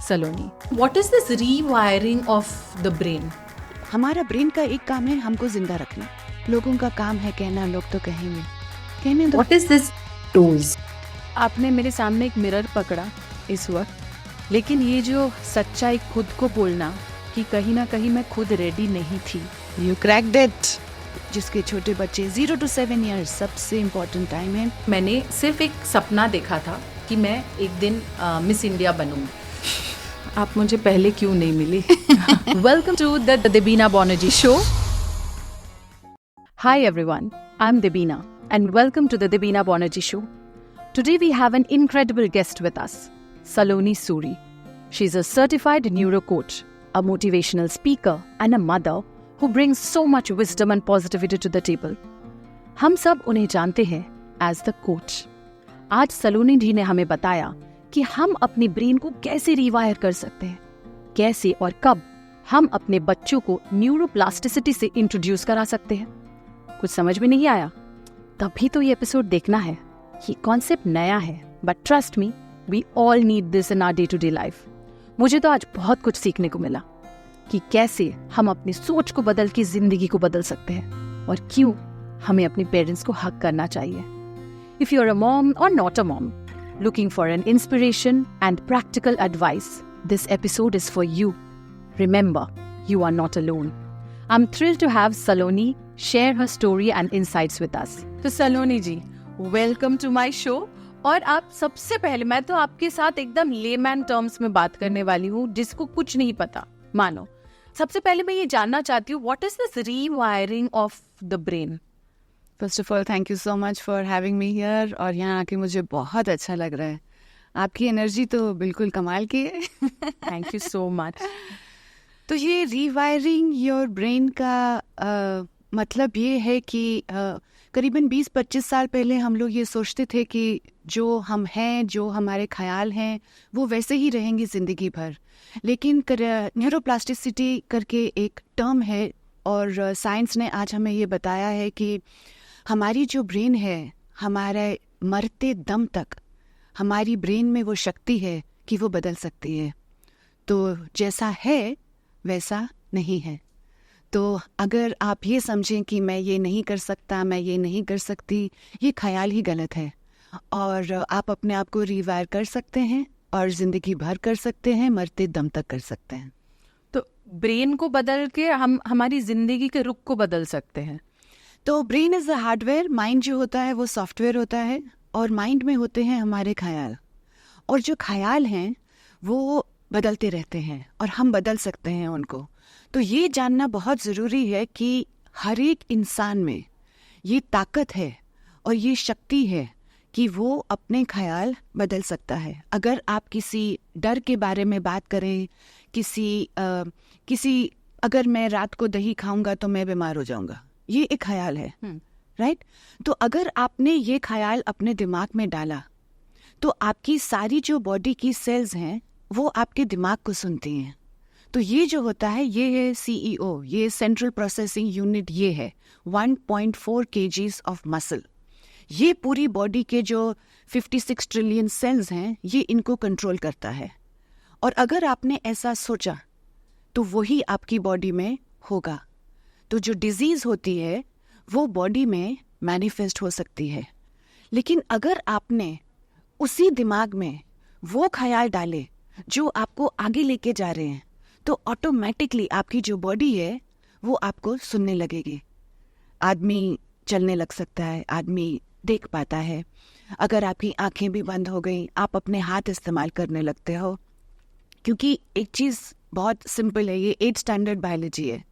Saloni. What is this rewiring of the brain? हमारा brain का एक काम है हमको जिंदा रखना. लोगों का काम है कहना, लोग तो कहेंगे, कहने दो. What is this dose? आपने मेरे सामने एक मिरर पकड़ा इस वक्त, लेकिन ये जो सच्चाई खुद को बोलना कि कहीं ना कहीं मैं खुद रेडी नहीं थी. You cracked it. जिसके छोटे बच्चे 0 to 7 years सबसे इम्पोर्टेंट टाइम है. मैंने सिर्फ एक सपना देखा था कि मैं एक दिन मिस इंडिया बनूंगी. आप मुझे पहले क्यों नहीं मिली? Welcome to the Debina Banerjee Show. Hi everyone, I'm Debina and welcome to the Debina Banerjee Show. Today we have an incredible guest with us, Saloni Suri. She's a certified neuro coach, a motivational speaker and a mother who brings so much wisdom and positivity to the table. हम सब उन्हें जानते हैं as the coach. आज सलोनी जी ने हमें बताया कि हम अपनी ब्रेन को कैसे रिवायर कर सकते हैं, कैसे और कब हम अपने बच्चों को न्यूरोप्लास्टिसिटी से इंट्रोड्यूस करा सकते हैं. कुछ समझ में नहीं आया? तभी तो ये एपिसोड देखना है. ये कॉन्सेप्ट नया है, but trust me, we all need this in our day to day life. मुझे तो आज बहुत कुछ सीखने को मिला कि कैसे हम अपनी सोच को बदल के जिंदगी को बदल सकते हैं और क्यों हमें अपने पेरेंट्स को हक करना चाहिए. If you are a mom or not a mom looking for an inspiration and practical advice, this episode is for you. Remember, you are not alone. I'm thrilled to have Saloni share her story and insights with us. तो सलोनी जी, welcome to my show. और आप सबसे पहले, मैं तो आपके साथ एकदम लेमैन टर्म्स में बात करने वाली हूँ, जिसको कुछ नहीं पता मानो. सबसे पहले मैं ये जानना चाहती हूँ, what is this rewiring of the brain? First of all thank you so much for having me here. और यहाँ आके मुझे बहुत अच्छा लग रहा है. आपकी एनर्जी तो बिल्कुल कमाल की है. Thank you so much. तो ये रीवायरिंग योर ब्रेन का मतलब ये है कि करीबन 20-25 साल पहले हम लोग ये सोचते थे कि जो हम हैं, जो हमारे ख्याल हैं, वो वैसे ही रहेंगे ज़िंदगी भर. लेकिन न्यूरोप्लास्टिसिटी करके एक टर्म है और साइंस ने आज हमें ये बताया है कि हमारी जो ब्रेन है, हमारे मरते दम तक हमारी ब्रेन में वो शक्ति है कि वो बदल सकती है. तो जैसा है वैसा नहीं है. तो अगर आप ये समझें कि मैं ये नहीं कर सकता, मैं ये नहीं कर सकती, ये ख्याल ही गलत है. और आप अपने आप को रिवायर कर सकते हैं और ज़िंदगी भर कर सकते हैं, मरते दम तक कर सकते हैं. तो ब्रेन को बदल के हम हमारी जिंदगी के रुख को बदल सकते हैं. तो brain is the hardware, mind जो होता है वो सॉफ्टवेयर होता है, और माइंड में होते हैं हमारे ख्याल. और जो ख्याल हैं वो बदलते रहते हैं और हम बदल सकते हैं उनको. तो ये जानना बहुत ज़रूरी है कि हर एक इंसान में ये ताकत है और ये शक्ति है कि वो अपने ख्याल बदल सकता है. अगर आप किसी डर के बारे में बात करें, किसी अगर मैं रात को दही खाऊंगा तो मैं बीमार हो जाऊंगा, ये एक ख्याल है, राइट? तो अगर आपने ये ख्याल अपने दिमाग में डाला तो आपकी सारी जो बॉडी की सेल्स हैं वो आपके दिमाग को सुनती हैं. तो ये जो होता है ये है CEO, ये सेंट्रल प्रोसेसिंग यूनिट. ये है 1.4 kgs ऑफ मसल. ये पूरी बॉडी के जो 56 ट्रिलियन सेल्स हैं ये इनको कंट्रोल करता है. और अगर आपने ऐसा सोचा तो वही आपकी बॉडी में होगा. तो जो डिजीज होती है वो बॉडी में मैनिफेस्ट हो सकती है. लेकिन अगर आपने उसी दिमाग में वो ख्याल डाले जो आपको आगे लेके जा रहे हैं, तो ऑटोमेटिकली आपकी जो बॉडी है वो आपको सुनने लगेगी. आदमी चलने लग सकता है, आदमी देख पाता है. अगर आपकी आंखें भी बंद हो गई, आप अपने हाथ इस्तेमाल करने लगते हो. क्योंकि एक चीज़ बहुत सिंपल है, ये 8th स्टैंडर्ड बायोलॉजी है.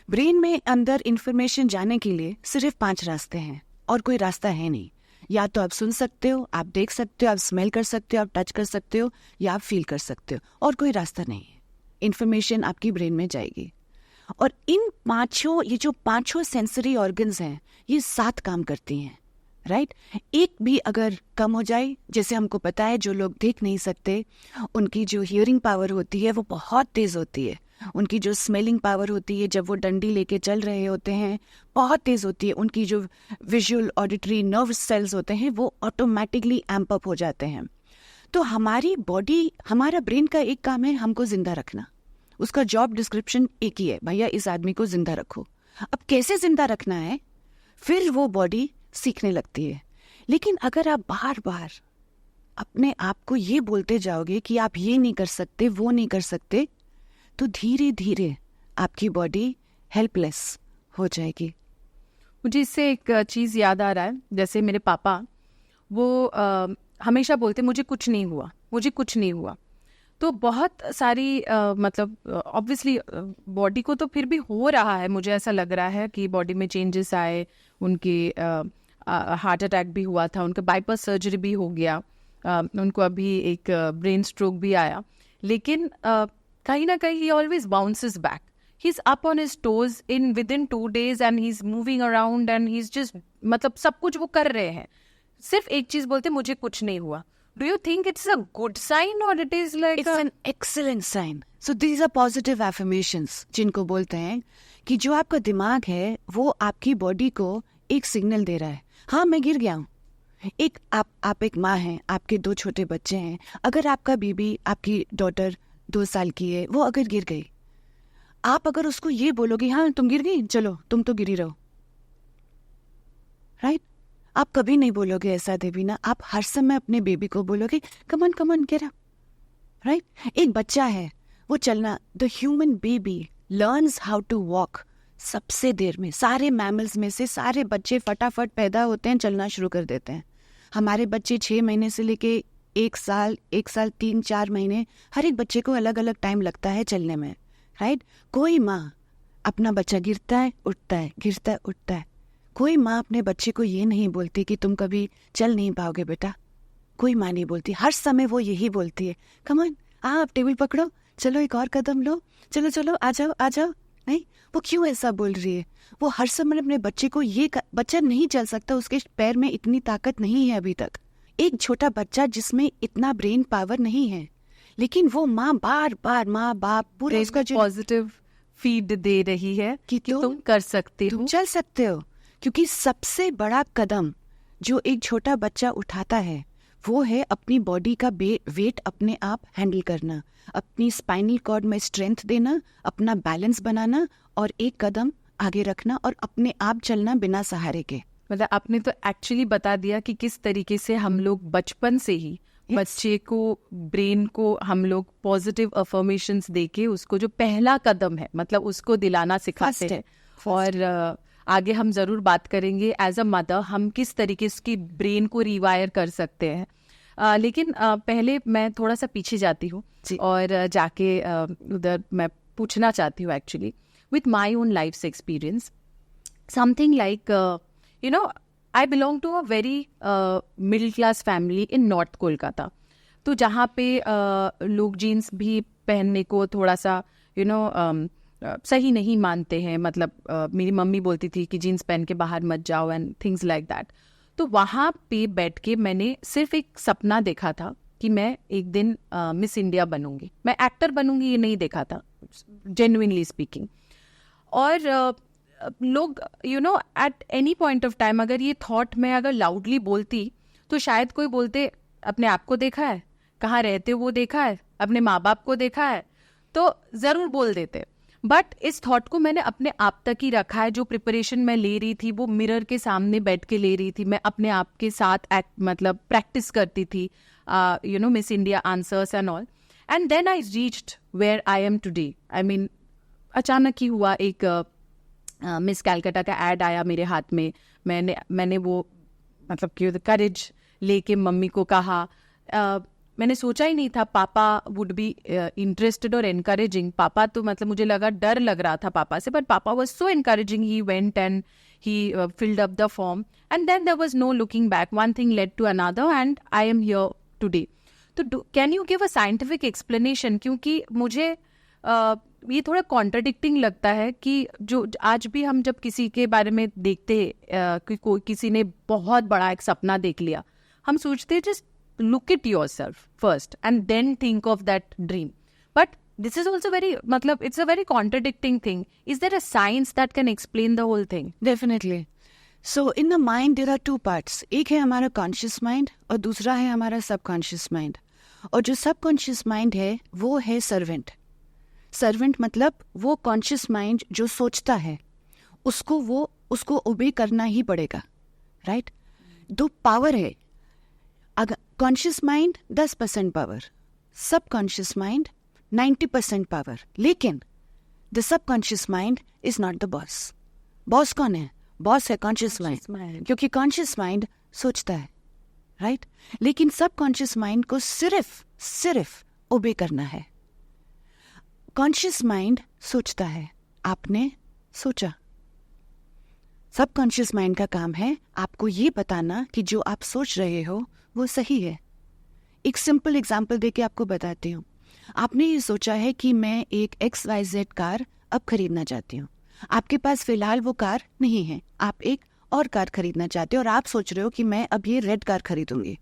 ब्रेन में अंदर इंफॉर्मेशन जाने के लिए सिर्फ 5 रास्ते हैं और कोई रास्ता है नहीं. या तो आप सुन सकते हो, आप देख सकते हो, आप स्मेल कर सकते हो, आप टच कर सकते हो, या आप फील कर सकते हो, और कोई रास्ता नहीं है. इंफॉर्मेशन आपकी ब्रेन में जाएगी. और इन ये जो पांचों सेंसरी ऑर्गन्स हैं, ये 7 काम करती हैं, राइट? एक भी अगर कम हो जाए, जैसे हमको पता है जो लोग देख नहीं सकते उनकी जो हियरिंग पावर होती है वो बहुत तेज़ होती है. उनकी जो स्मेलिंग पावर होती है जब वो डंडी लेके चल रहे होते हैं बहुत तेज़ होती है. उनकी जो विजुअल ऑडिटरी नर्व सेल्स होते हैं वो ऑटोमेटिकली एम्प अप हो जाते हैं. तो हमारी बॉडी, हमारा ब्रेन का एक काम है हमको जिंदा रखना। उसका जॉब डिस्क्रिप्शन एक ही है, भैया इस आदमी को जिंदा रखो। अब कैसे जिंदा रखना है, फिर वो बॉडी सीखने लगती है। लेकिन अगर आप बार बार अपने आप को ये बोलते जाओगे कि आप ये नहीं कर सकते, वो नहीं कर सकते, तो धीरे धीरे आपकी बॉडी हेल्पलेस हो जाएगी। मुझे इससे एक चीज़ याद आ रहा है, जैसे मेरे पापा वो हमेशा बोलते मुझे कुछ नहीं हुआ, मुझे कुछ नहीं हुआ। तो बहुत सारी मतलब ऑब्वियसली बॉडी को तो फिर भी हो रहा है, मुझे ऐसा लग रहा है कि बॉडी में चेंजेस आए, उनकी हार्ट अटैक भी हुआ था, उनका बाईपास सर्जरी भी हो गया, उनको अभी एक ब्रेन स्ट्रोक भी आया, लेकिन कहीं ना कहीं ही always bounces back. He is up on his toes in with in 2 days and he is moving around and he is just, मतलब सब कुछ वो कर रहे हैं। सिर्फ एक चीज बोलते मुझे कुछ नहीं हुआ। Do you think it's a good sign or it is like it's an excellent sign. So these are positive affirmations, जिनको बोलते हैं कि जो आपका दिमाग है वो आपकी बॉडी को एक सिग्नल दे रहा है, हाँ मैं गिर गया हूँ। एक आप एक माँ हैं, आपके 2 छोटे बच्चे हैं, अगर आपका बेबी, आपकी डॉटर 2 साल की है, वो अगर गिर गई, आप अगर उसको ये बोलोगे हाँ तुम गिर गई, चलो तुम तो गिरी रहो, राइट? आप कभी नहीं बोलोगे ऐसा देवीना। आप हर समय अपने बेबी को बोलोगे come on come on, get? Up बच्चा है, वो चलना, the human baby learns how to walk सबसे देर में। सारे मैमल्स में से सारे बच्चे फटाफट पैदा होते हैं, चलना शुरू कर देते हैं। हमारे बच्चे 6 महीने से लेके 1 साल 3-4 महीने, हर एक बच्चे को अलग अलग टाइम लगता है चलने में, राइट? कोई माँ अपना बच्चा गिरता है उठता है, गिरता है उठता है। कोई माँ अपने बच्चे को ये नहीं बोलती कि तुम कभी चल नहीं पाओगे बेटा, कोई माँ नहीं बोलती। हर समय वो यही बोलती है कम ऑन, आप टेबल पकड़ो, चलो एक और कदम लो, चलो चलो आ जाओ आ जाओ। नहीं, वो क्यों ऐसा बोल रही है? वो हर समय अपने बच्चे को बच्चा नहीं चल सकता, उसके पैर में इतनी ताकत नहीं है अभी तक। एक छोटा बच्चा जिसमें इतना ब्रेन पावर नहीं है, लेकिन वो माँ बार बार, माँ बाप पूरे उसका जो पॉजिटिव फीड दे रही है कि तुम कर सकते हो, तुम चल सकते हो। क्योंकि सबसे बड़ा कदम जो एक छोटा बच्चा उठाता है वो है अपनी बॉडी का वेट अपने आप हैंडल करना, अपनी स्पाइनल कॉर्ड में स्ट्रेंथ देना, अपना बैलेंस बनाना और एक कदम आगे रखना और अपने आप चलना बिना सहारे के। मतलब आपने तो एक्चुअली बता दिया कि किस तरीके से हम लोग बचपन से ही बच्चे को, ब्रेन को हम लोग पॉजिटिव अफर्मेशंस देके उसको जो पहला कदम है मतलब उसको दिलाना सिखाते हैं। और आगे हम जरूर बात करेंगे एज अ मदर हम किस तरीके से ब्रेन को रिवायर कर सकते हैं। लेकिन पहले मैं थोड़ा सा पीछे जाती हूँ और जाके उधर मैं पूछना चाहती हूँ actually with my own life experience something like you know I belong to a very middle class family in north Kolkata. तो जहाँ पे लोग जीन्स भी पहनने को थोड़ा सा सही नहीं मानते हैं। मतलब मेरी मम्मी बोलती थी कि जीन्स पहन के बाहर मत जाओ एंड थिंग्स लाइक दैट। तो वहाँ पे बैठ के मैंने सिर्फ एक सपना देखा था कि मैं एक दिन मिस इंडिया बनूंगी, मैं एक्टर बनूंगी, ये नहीं देखा था जेन्युइनली स्पीकिंग। और लोग at any point of time अगर ये थॉट मैं अगर लाउडली बोलती तो शायद कोई बोलते अपने आप को देखा है, कहाँ रहते हो वो देखा है, अपने माँ बाप को देखा है, तो ज़रूर बोल देते। बट इस थॉट को मैंने अपने आप तक ही रखा है। जो प्रिपरेशन मैं ले रही थी वो मिरर के सामने बैठ के ले रही थी, मैं अपने आप के साथ मतलब प्रैक्टिस करती थी Miss India answers and all. And then I reached where I am today. I mean अचानक ही हुआ, एक मिस कैलकाटा का एड आया मेरे हाथ में। मैंने वो मतलब कि करेज लेके मम्मी को कहा। मैंने सोचा ही नहीं था पापा वुड बी इंटरेस्टेड और एनकरेजिंग। पापा तो मतलब मुझे लगा, डर लग रहा था पापा से, but papa was so encouraging. He went and he filled up the form and then there was no looking back. One thing led to another and I am here today. तो can you give a scientific explanation? क्योंकि मुझे ये थोड़ा contradicting लगता है कि जो आज भी हम जब किसी के बारे में देखते हैं कि कोई किसी ने बहुत बड़ा एक सपना देख लिया, हम सोचते हैं just look at yourself first and then think of that dream. But this is also it's a very contradicting thing. Is there a science that can explain the whole thing? Definitely. So in the mind there are 2 parts. एक है हमारा conscious mind और दूसरा है हमारा subconscious mind. और जो subconscious mind है वो है सर्वेंट। सर्वेंट मतलब वो कॉन्शियस माइंड जो सोचता है उसको ओबे करना ही पड़ेगा, राइट? दो पावर है, अगर conscious mind 10% power, subconscious mind 90% power, लेकिन the subconscious mind is not the boss. Boss कौन है? बॉस है कॉन्शियस माइंड, क्योंकि कॉन्शियस माइंड सोचता है, राइट? लेकिन सबकॉन्शियस माइंड को सिर्फ ओबे करना है। कॉन्शियस माइंड सोचता है, आपने सोचा। सबकॉन्शियस माइंड का काम है आपको ये बताना कि जो आप सोच रहे हो वो सही है। एक सिंपल एग्जांपल देके आपको बताती हूँ। आपने ये सोचा है कि मैं एक XYZ कार अब खरीदना चाहती हूँ। आपके पास फिलहाल वो कार नहीं है, आप एक और कार खरीदना चाहते हो और आप सोच रहे हो कि मैं अब ये रेड कार खरीदूंगी।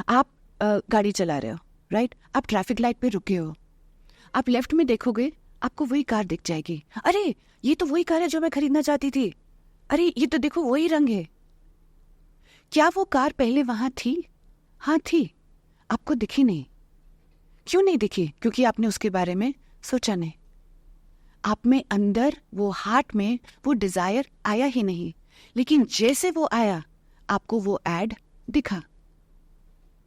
आप गाड़ी चला रहे हो, राइट? आप ट्रैफिक लाइट पे रुके हो, आप लेफ्ट में देखोगे, आपको वही कार दिख जाएगी। अरे ये तो वही कार है जो मैं खरीदना चाहती थी, अरे ये तो देखो वही रंग है। क्या वो कार पहले वहां थी? हाँ थी, आपको दिखी नहीं। क्यों नहीं दिखी? क्योंकि आपने उसके बारे में सोचा नहीं। आप में अंदर वो हार्ट में वो डिजायर आया ही नहीं, लेकिन जैसे वो आया आपको वो एड दिखा,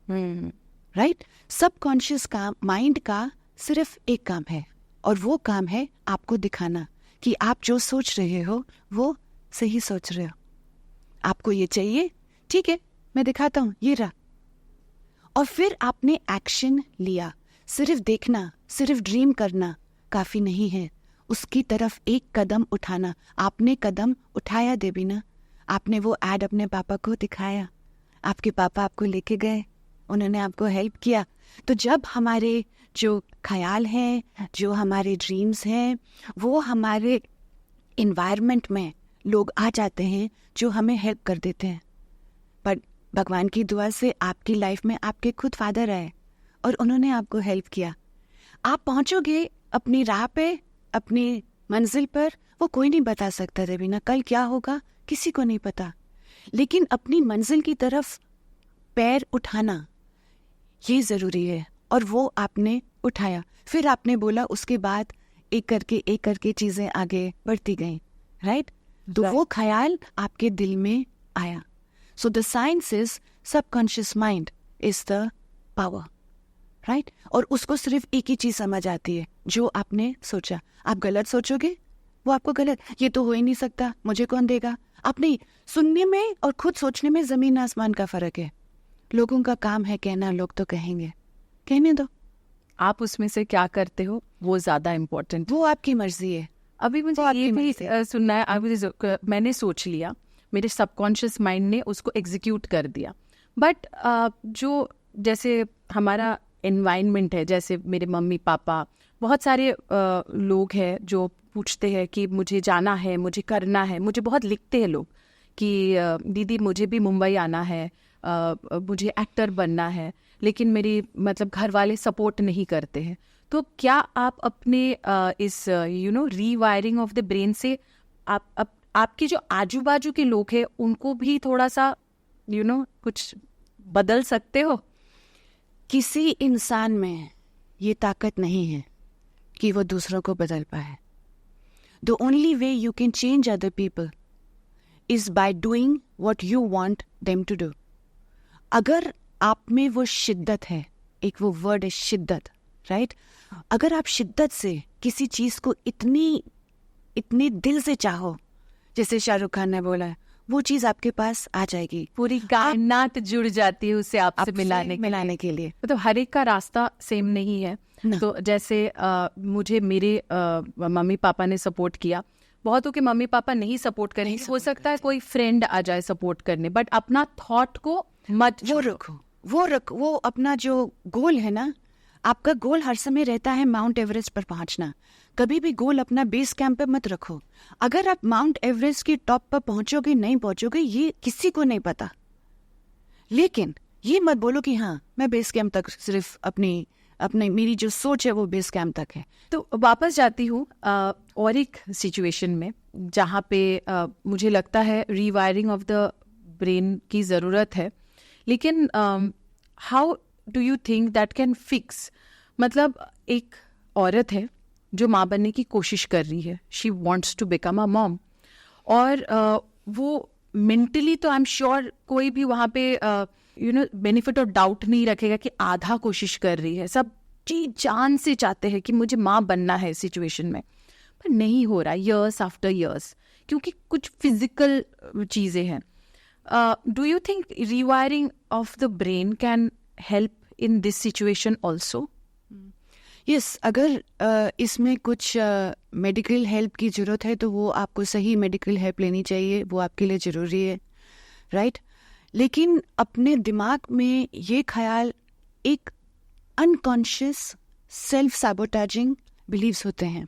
राइट? सबकॉन्शियस का माइंड का सिर्फ एक काम है और वो काम है आपको दिखाना कि आप जो सोच रहे हो वो सही सोच रहे हो। आपको ये चाहिए, ठीक है, मैं दिखाता हूं, ये रहा। और फिर आपने एक्शन लिया। सिर्फ देखना, सिर्फ ड्रीम करना काफी नहीं है, उसकी तरफ एक कदम उठाना। आपने कदम उठाया देबीना, आपने वो एड अपने पापा को दिखाया, आपके पापा आपको लेके गए, उन्होंने आपको हेल्प किया। तो जब हमारे जो ख्याल हैं, जो हमारे ड्रीम्स हैं, वो हमारे इन्वायरमेंट में लोग आ जाते हैं जो हमें हेल्प कर देते हैं। पर भगवान की दुआ से आपकी लाइफ में आपके खुद फादर आए और उन्होंने आपको हेल्प किया। आप पहुंचोगे अपनी राह पे, अपनी मंजिल पर, वो कोई नहीं बता सकता रवीना, कल क्या होगा किसी को नहीं पता। लेकिन अपनी मंजिल की तरफ पैर उठाना ये जरूरी है, और वो आपने उठाया। फिर आपने बोला, उसके बाद एक करके चीजें आगे बढ़ती गई, राइट? तो वो ख्याल आपके दिल में आया। So the science is subconscious mind is the power, right? और उसको सिर्फ एक ही चीज समझ आती है, जो आपने सोचा। आप गलत सोचोगे, वो आपको गलत, ये तो हो ही नहीं सकता, मुझे कौन देगा। आप नहीं, सुनने में और खुद सोचने में जमीन आसमान का फर्क है। लोगों का काम है कहना, लोग तो कहेंगे, कहने दो। आप उसमें से क्या करते हो वो ज्यादा इम्पोर्टेंट, वो आपकी मर्जी है। अभी मुझे ये भी सुनना है। अभी मैंने सोच लिया, मेरे सबकॉन्शियस माइंड ने उसको एग्जीक्यूट कर दिया। बट जो जैसे हमारा एनवायरनमेंट है, जैसे मेरे मम्मी पापा, बहुत सारे लोग हैं जो पूछते हैं कि मुझे जाना है, मुझे करना है। मुझे बहुत लिखते हैं लोग कि दीदी मुझे भी मुंबई आना है, मुझे एक्टर बनना है, लेकिन मेरी मतलब घर वाले सपोर्ट नहीं करते हैं। तो क्या आप अपने इस रीवायरिंग ऑफ द ब्रेन से आपके जो आजू बाजू के लोग हैं उनको भी थोड़ा सा कुछ बदल सकते हो? किसी इंसान में ये ताकत नहीं है कि वो दूसरों को बदल पाए। The only way you can change other people is by doing what you want them to do. अगर आप में वो शिद्दत है, एक वो वर्ड है शिद्दत, राइट? अगर आप शिद्दत से किसी चीज को इतने दिल से चाहो, जैसे शाहरुख खान ने बोला है, वो चीज आपके पास आ जाएगी। पूरी कायनात जुड़ जाती है उससे आपसे मिलाने के लिए। तो हर एक का रास्ता सेम नहीं है। तो जैसे मुझे मेरे मम्मी पापा ने सपोर्ट किया, बहुतों के मम्मी पापा नहीं सपोर्ट करेंगे, हो सकता है कोई फ्रेंड आ जाए सपोर्ट करने, बट अपना थॉट को मत वो रखो। वो अपना जो गोल है ना, आपका गोल हर समय रहता है माउंट एवरेस्ट पर पहुंचना। कभी भी गोल अपना बेस कैंप पे मत रखो। अगर आप माउंट एवरेस्ट की टॉप पर पहुंचोगे नहीं पहुंचोगे ये किसी को नहीं पता, लेकिन ये मत बोलो कि हाँ मैं बेस कैंप तक, सिर्फ अपनी मेरी जो सोच है वो बेस कैंप तक है। तो वापस जाती हूँ और एक सिचुएशन में जहाँ पे मुझे लगता है रीवायरिंग ऑफ द ब्रेन की ज़रूरत है, लेकिन how do you think that can fix? मतलब एक औरत है जो माँ बनने की कोशिश कर रही है, she wants to become a mom, और वो मेंटली तो आई एम श्योर कोई भी वहाँ पे बेनिफिट और डाउट नहीं रखेगा कि आधा कोशिश कर रही है, सब जी जान से चाहते हैं कि मुझे माँ बनना है इस सिचुएशन में, पर नहीं हो रहा ईयर्स आफ्टर ईयर्स, क्योंकि कुछ फिजिकल चीज़ें हैं. Do you think rewiring of the brain can help in this situation also? Yes, अगर इसमें कुछ मेडिकल हेल्प की ज़रूरत है तो वो आपको सही मेडिकल हेल्प लेनी चाहिए, वो आपके लिए ज़रूरी है, राइट? लेकिन अपने दिमाग में ये ख्याल एक अनकॉन्शियस सेल्फ सैबोटेजिंग बिलीव्स होते हैं,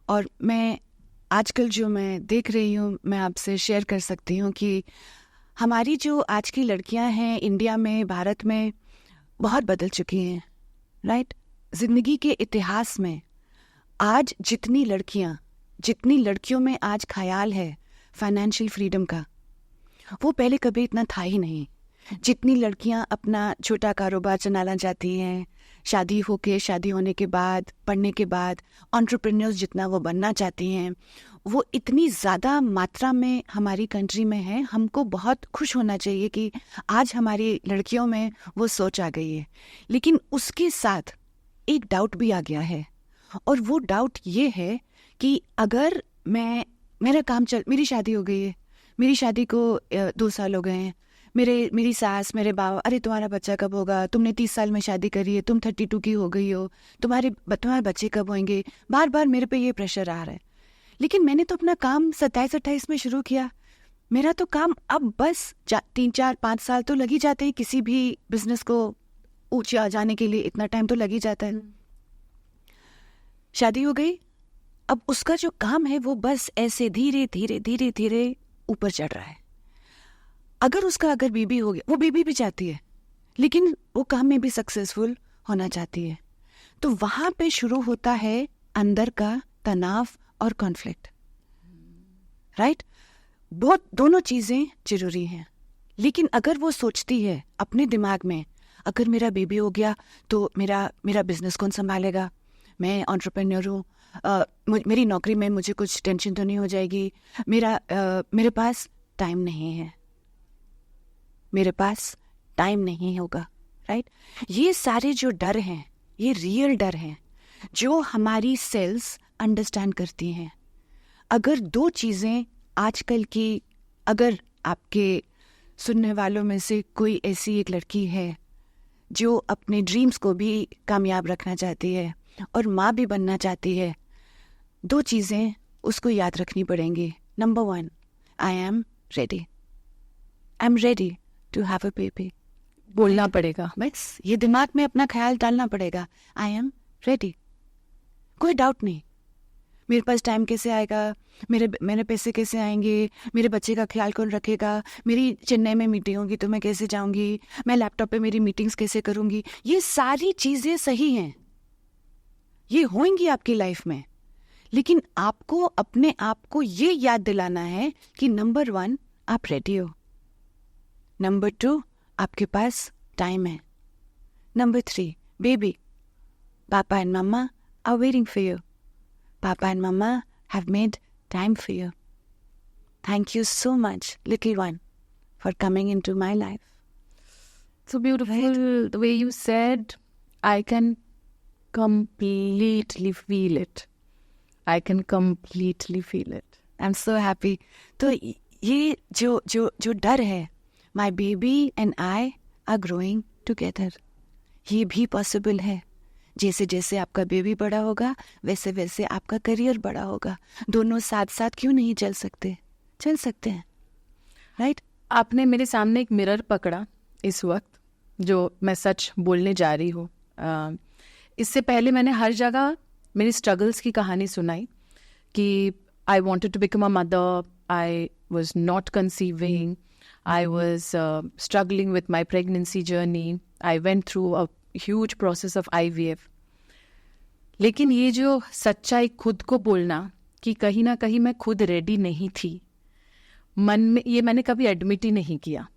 और मैं आजकल जो मैं देख रही हूँ मैं आपसे शेयर कर सकती हूँ कि हमारी जो आज की लड़कियाँ हैं इंडिया में, भारत में, बहुत बदल चुकी हैं, राइट? ज़िंदगी के इतिहास में आज जितनी लड़कियों में आज ख्याल है फाइनेंशियल फ्रीडम का, वो पहले कभी इतना था ही नहीं. जितनी लड़कियां अपना छोटा कारोबार चलाना चाहती हैं, शादी होने के बाद, पढ़ने के बाद एंटरप्रेन्योर्स जितना वो बनना चाहती हैं, वो इतनी ज़्यादा मात्रा में हमारी कंट्री में है. हमको बहुत खुश होना चाहिए कि आज हमारी लड़कियों में वो सोच आ गई है. लेकिन उसके साथ एक डाउट भी आ गया है, और वो डाउट ये है कि अगर मेरी शादी हो गई है, मेरी शादी को 2 साल हो गए हैं, मेरी सास, मेरे बाबा, अरे तुम्हारा बच्चा कब होगा, तुमने 30 साल में शादी करी है, तुम 32 की हो गई हो, तुम्हारे बच्चे कब होंगे, बार बार मेरे पे ये प्रेशर आ रहा है. लेकिन मैंने तो अपना काम 27-28 में शुरू किया. मेरा तो काम अब बस 3-4-5 साल तो लग ही जाते हैं. किसी भी बिजनेस को ऊंचा जाने के लिए इतना टाइम तो लग ही जाता है. शादी हो गई, अब उसका जो काम है वो बस ऐसे धीरे धीरे ऊपर चढ़ रहा है. अगर बेबी हो गया, वो बेबी भी चाहती है, लेकिन वो काम में भी सक्सेसफुल होना चाहती है. तो वहां पे शुरू होता है अंदर का तनाव और कॉन्फ्लिक्ट, राइट? बहुत दोनों चीजें जरूरी हैं. लेकिन अगर वो सोचती है अपने दिमाग में, अगर मेरा बेबी हो गया तो मेरा बिजनेस कौन संभालेगा, मैं एंटरप्रेन्योर हूँ, मेरी नौकरी में मुझे कुछ टेंशन तो नहीं हो जाएगी, मेरे पास टाइम नहीं होगा, राइट? ये सारे जो डर हैं, ये रियल डर हैं जो हमारी सेल्स अंडरस्टैंड करती हैं. अगर 2 चीज़ें आजकल की, अगर आपके सुनने वालों में से कोई ऐसी एक लड़की है जो अपने ड्रीम्स को भी कामयाब रखना चाहती है और माँ भी बनना चाहती है, 2 चीज़ें उसको याद रखनी पड़ेंगी. Number 1, I am ready to have a baby. बोलना पड़ेगा, बस ये दिमाग में अपना ख्याल डालना पड़ेगा, आई एम रेडी. कोई डाउट नहीं. मेरे पास टाइम कैसे आएगा, मेरे पैसे कैसे आएंगे, मेरे बच्चे का ख्याल कौन रखेगा, मेरी चेन्नई में मीटिंग होगी तो मैं कैसे जाऊंगी, मैं लैपटॉप पे मेरी मीटिंग्स कैसे करूंगी. ये सारी चीज़ें सही हैं, ये होंगी आपकी लाइफ में. लेकिन आपको अपने आप को ये याद दिलाना है कि नंबर 1 आप रेडी हो, नंबर 2 आपके पास टाइम है, number 3 baby, papa and mama are waiting for you. Papa and Mama have made time for you. Thank you so much, little one, for coming into my life. So beautiful, right? The way you said, I can completely feel it. I'm so happy. तो ये जो डर है, my baby and I are growing together, ये भी possible है. जैसे जैसे आपका बेबी बड़ा होगा वैसे वैसे आपका करियर बड़ा होगा. दोनों साथ साथ क्यों नहीं चल सकते हैं, राइट? आपने मेरे सामने एक मिरर पकड़ा इस वक्त, जो मैं सच बोलने जा रही हूँ. इससे पहले मैंने हर जगह मेरी स्ट्रगल्स की कहानी सुनाई कि I wanted to become a mother, I was not conceiving, I was struggling with my pregnancy journey, I went through a huge process of IVF. लेकिन ये जो सच्चाई खुद को बोलना कि कहीं ना कहीं मैं खुद रेडी नहीं थी, मन में ये मैंने कभी एडमिट ही नहीं किया.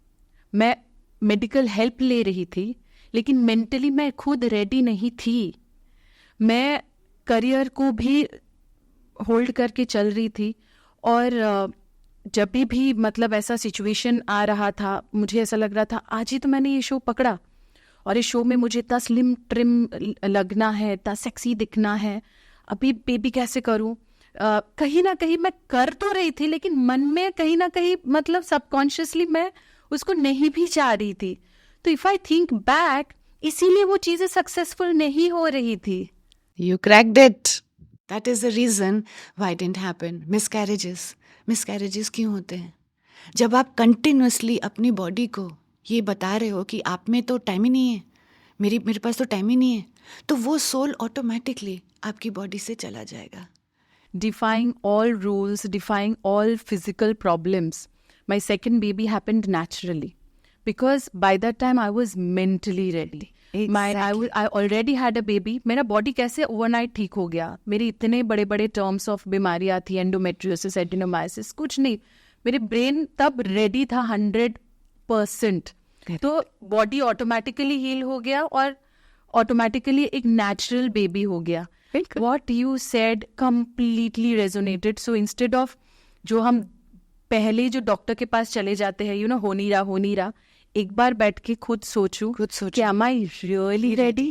मैं मेडिकल हेल्प ले रही थी, लेकिन मेंटली मैं खुद रेडी नहीं थी। मैं करियर को भी होल्ड करके चल रही थी, और जब भी मतलब ऐसा सिचुएशन आ रहा था, मुझे ऐसा लग रहा था आज ही तो मैंने ये शो पकड़ा, और इस शो में मुझे इतना स्लिम ट्रिम लगना है, इतना सेक्सी दिखना है, अभी बेबी कैसे करूं। कहीं ना कहीं मैं कर तो रही थी, लेकिन मन में कहीं ना कहीं मतलब सबकॉन्शियसली मैं उसको नहीं भी चाह रही थी। तो इफ आई थिंक बैक, इसीलिए वो चीजें सक्सेसफुल नहीं हो रही थी। You cracked it. That is the reason why it didn't happen. Miscarriages क्यों होते हैं? जब आप कंटिन्यूसली अपनी बॉडी को ये बता रहे हो कि आप में तो टाइम ही नहीं है, मेरे पास तो टाइम ही नहीं है, तो वो सोल ऑटोमेटिकली आपकी बॉडी से चला जाएगा। Defying all rules, defying all physical problems. My second baby happened naturally because by that time I was mentally ready. Exactly. I already had a baby. मेरा बॉडी कैसे ओवरनाइट ठीक हो गया? मेरे इतने बड़े बड़े टर्म्स ऑफ बीमारियां थी, एंडोमेट्रियोसिस, एडिनोमाइसिस, कुछ नहीं। मेरे ब्रेन तब रेडी था 100%। तो बॉडी ऑटोमेटिकली हील हो गया और ऑटोमेटिकली एक नेचुरल बेबी हो गया। What you said completely resonated. So instead of जो हम पहले जो डॉक्टर के पास चले जाते हैं, हो नहीं रहा, एक बार बैठ के खुद सोचूं कि am I really ready?